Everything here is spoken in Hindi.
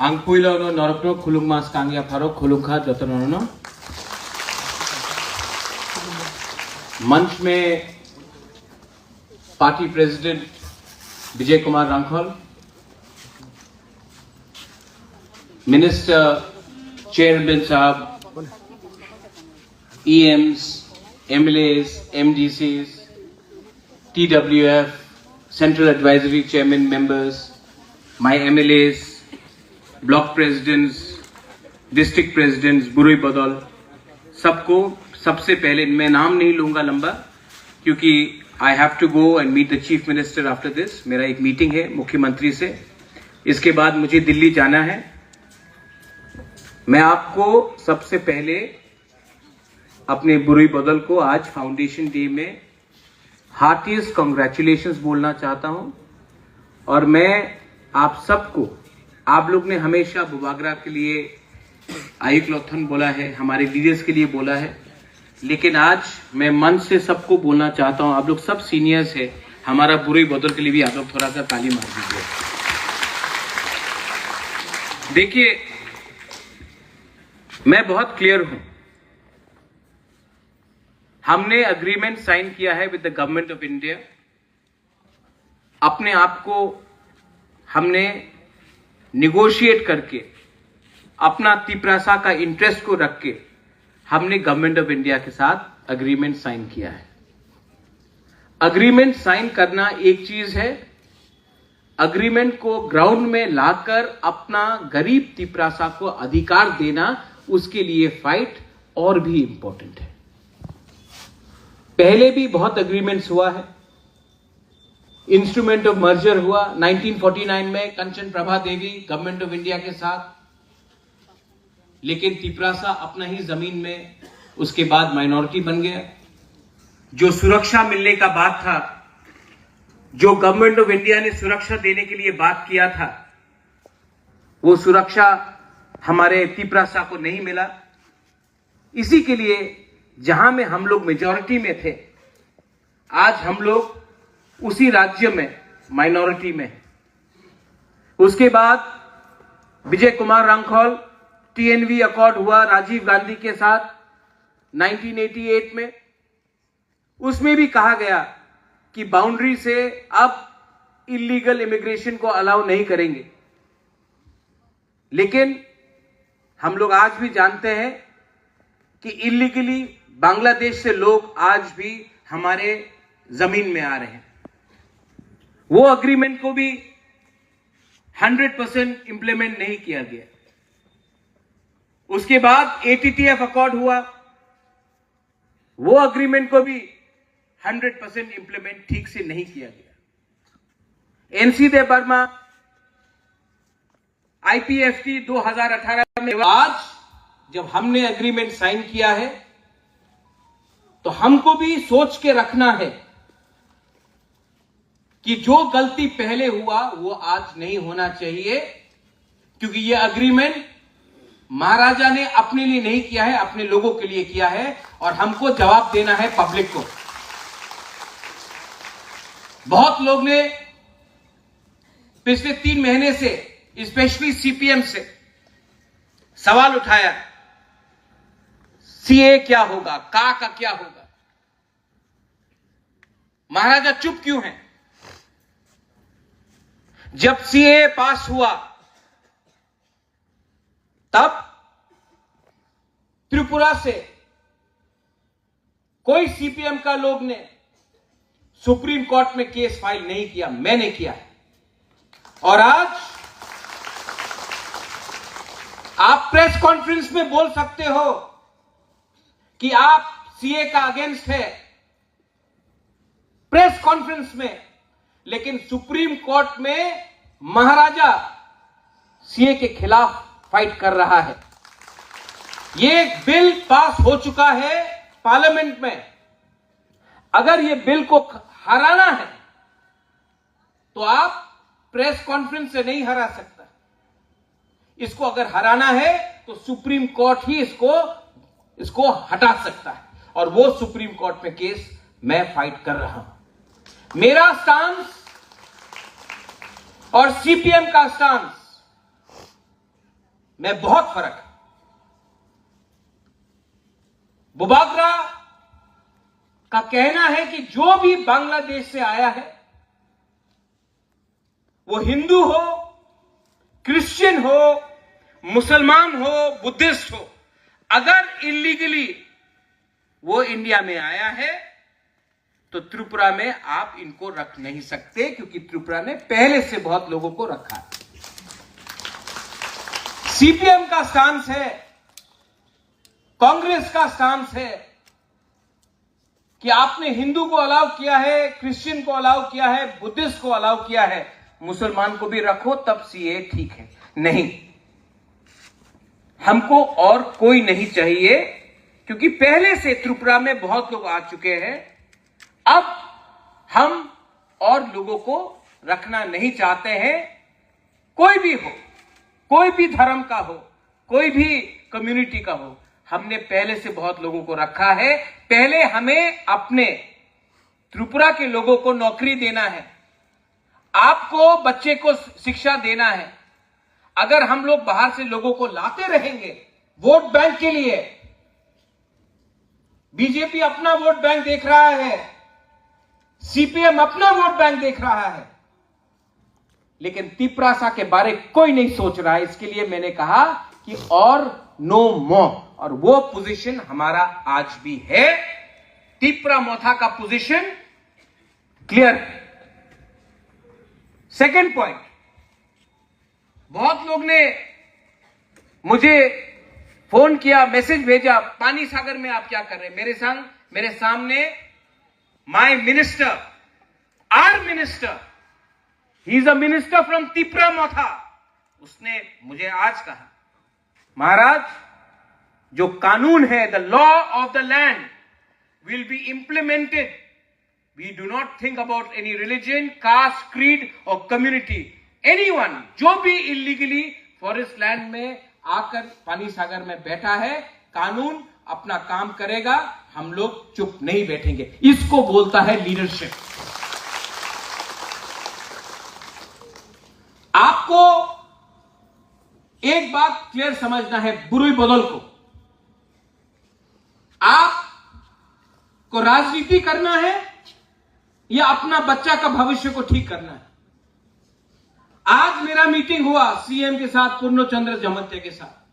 Angpuilo Norokno Kulung Mas Kangya Faro Kulungka Jotonono मंच में party president Vijay Kumar Rankhal, minister chairman साहब, EMs, MLAs, MDCs, TWF, central advisory chairman members, my MLAs, block presidents, district presidents, बुरुई बदौल, सबको सबसे पहले मैं नाम नहीं लूंगा लंबा क्योंकि I have to go and meet the chief minister after this. मेरा एक मीटिंग है मुख्यमंत्री से, इसके बाद मुझे दिल्ली जाना है। मैं आपको सबसे पहले अपने बुरुई बदल को आज फाउंडेशन डे में हार्टीएस्ट कांग्रेचुलेशंस बोलना चाहता हूं। और मैं आप सबको, आप लोग ने हमेशा बुबागरा के लिए आयुक्लोथन बोला है, हमारे लीडर्स के लिए बोला है, लेकिन आज मैं मन से सबको बोलना चाहता हूं। आप लोग सब सीनियर्स है, हमारा बुरुई बदल के लिए भी आप लोग थोड़ा सा ताली मार दीजिए। देखिए, मैं बहुत क्लियर हूं, हमने एग्रीमेंट साइन किया है with the government of India. अपने आप को हमने निगोशिएट करके, अपना तिपरासा का इंटरेस्ट को रख के हमने गवर्नमेंट ऑफ इंडिया के साथ एग्रीमेंट साइन किया है। एग्रीमेंट साइन करना एक चीज है, एग्रीमेंट को ग्राउंड में लाकर अपना गरीब तिपरासा को अधिकार देना, उसके लिए फाइट और भी इंपॉर्टेंट है। पहले भी बहुत एग्रीमेंट्स हुआ है, इंस्ट्रूमेंट ऑफ मर्जर हुआ 1949 में कंचन प्रभा देवी गवर्नमेंट ऑफ इंडिया के साथ, लेकिन तिपरासा अपना ही जमीन में उसके बाद माइनॉरिटी बन गया। जो सुरक्षा मिलने का बात था, जो गवर्नमेंट ऑफ इंडिया ने सुरक्षा देने के लिए बात किया था, वो सुरक्षा हमारे तिपरासा को नहीं मिला। इसी के लिए जहां में हम लोग मेजॉरिटी में थे, आज हम लोग उसी राज्य में माइनॉरिटी में। उसके बाद विजय कुमार रांखल टीएनवी अकॉर्ड हुआ राजीव गांधी के साथ 1988 में, उसमें भी कहा गया कि बाउंड्री से अब इलीगल इमिग्रेशन को अलाउ नहीं करेंगे। लेकिन हम लोग आज भी जानते हैं कि इलीगली बांग्लादेश से लोग आज भी हमारे जमीन में आ रहे हैं। वो एग्रीमेंट को भी 100% इंप्लीमेंट नहीं किया गया। उसके बाद एटीटीएफ अकॉर्ड हुआ, वो एग्रीमेंट को भी 100% इंप्लीमेंट ठीक से नहीं किया गया। एनसीडे बर्मा, आईपीएफटी 2018 में, आज जब हमने एग्रीमेंट साइन किया है तो हमको भी सोच के रखना है कि जो गलती पहले हुआ वो आज नहीं होना चाहिए, क्योंकि ये एग्रीमेंट महाराजा ने अपने लिए नहीं किया है, अपने लोगों के लिए किया है और हमको जवाब देना है पब्लिक को। बहुत लोग ने पिछले 3 महीने से, स्पेशली सीपीएम से सवाल उठाया, सीए क्या होगा, का क्या होगा, महाराजा चुप क्यों हैं? जब सीए पास हुआ तब त्रिपुरा से कोई सीपीएम का लोग ने सुप्रीम कोर्ट में केस फाइल नहीं किया, मैंने किया। और आज आप प्रेस कॉन्फ्रेंस में बोल सकते हो कि आप सीए का अगेंस्ट है, प्रेस कॉन्फ्रेंस में, लेकिन सुप्रीम कोर्ट में महाराजा सीए के खिलाफ फाइट कर रहा है। ये बिल पास हो चुका है पार्लियामेंट में। अगर ये बिल को हराना है तो आप प्रेस कॉन्फ्रेंस से नहीं हरा सकता। इसको अगर हराना है तो सुप्रीम कोर्ट ही इसको हटा सकता है, और वो सुप्रीम कोर्ट में केस मैं फाइट कर रहा हूं। मेरा स्टांस और सीपीएम का स्टांस में बहुत फर्क है। बुबागरा का कहना है कि जो भी बांग्लादेश से आया है, वो हिंदू हो, क्रिश्चियन हो, मुसलमान हो, बुद्धिस्ट हो, अगर इलीगली वो इंडिया में आया है तो त्रिपुरा में आप इनको रख नहीं सकते, क्योंकि त्रिपुरा ने पहले से बहुत लोगों को रखा है। सीपीएम का स्टांस है, कांग्रेस का स्टांस है कि आपने हिंदू को अलाउ किया है, क्रिश्चियन को अलाउ किया है, बुद्धिस्ट को अलाउ किया है, मुसलमान को भी रखो तब सीए ठीक है। नहीं, हमको और कोई नहीं चाहिए, क्योंकि पहले से त्रिपुरा में बहुत लोग आ चुके हैं। अब हम और लोगों को रखना नहीं चाहते हैं। कोई भी हो, कोई भी धर्म का हो, कोई भी कम्युनिटी का हो, हमने पहले से बहुत लोगों को रखा है। पहले हमें अपने त्रिपुरा के लोगों को नौकरी देना है, आपको बच्चे को शिक्षा देना है। अगर हम लोग बाहर से लोगों को लाते रहेंगे वोट बैंक के लिए, बीजेपी अपना वोट बैंक देख रहा है, सीपीएम अपना वोट बैंक देख रहा है, लेकिन तिपरासा के बारे कोई नहीं सोच रहा है। इसके लिए मैंने कहा कि और नो मोर, और वो पोजीशन हमारा आज भी है। तिपरा मोथा का पोजीशन क्लियर है। सेकंड पॉइंट, बहुत लोग ने मुझे फोन किया, मैसेज भेजा, पानी सागर में आप क्या कर रहे हैं। मेरे सामने my minister, are minister, he is a minister from Tipra Motha, उसने मुझे आज कहा, महाराज जो कानून है, the law of the land will be implemented. We do not think about any religion, caste, creed और कम्युनिटी। एनीवन जो भी इलीगली फॉरेस्ट लैंड में आकर पानी सागर में बैठा है, कानून अपना काम करेगा, हम लोग चुप नहीं बैठेंगे। इसको बोलता है लीडरशिप। आपको एक बात क्लियर समझना है, बुरी बदल को, आपको राजनीति करना है या अपना बच्चा का भविष्य को ठीक करना है। आज मेरा मीटिंग हुआ सीएम के साथ, पूर्णचंद्र जमत्या के साथ।